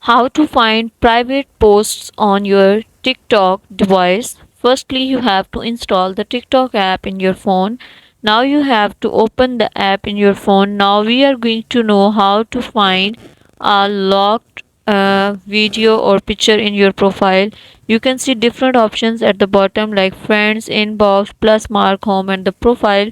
How to find private posts on your TikTok device. Firstly, you have to install the TikTok app in your phone. Now you have to open the app in your phone. Now we are going to know how to find a locked video or picture in your profile. You can see different options at the bottom like friends, inbox, plus mark, home, and the profile.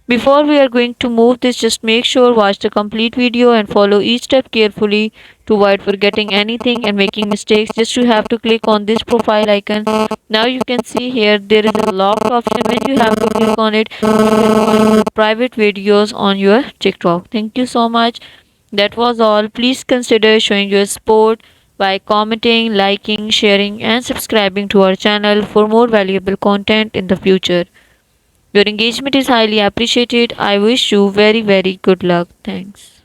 Before we are going to move this, just make sure watch the complete video and follow each step carefully to avoid forgetting anything and making mistakes. Just you have to click on this profile icon. Now you can see here there is a lock option. When you have to click on it, you can find private videos on your TikTok. Thank you so much. That was all. Please consider showing your support by commenting, liking, sharing, and subscribing to our channel for more valuable content in the future. Your engagement is highly appreciated. I wish you very, very good luck. Thanks.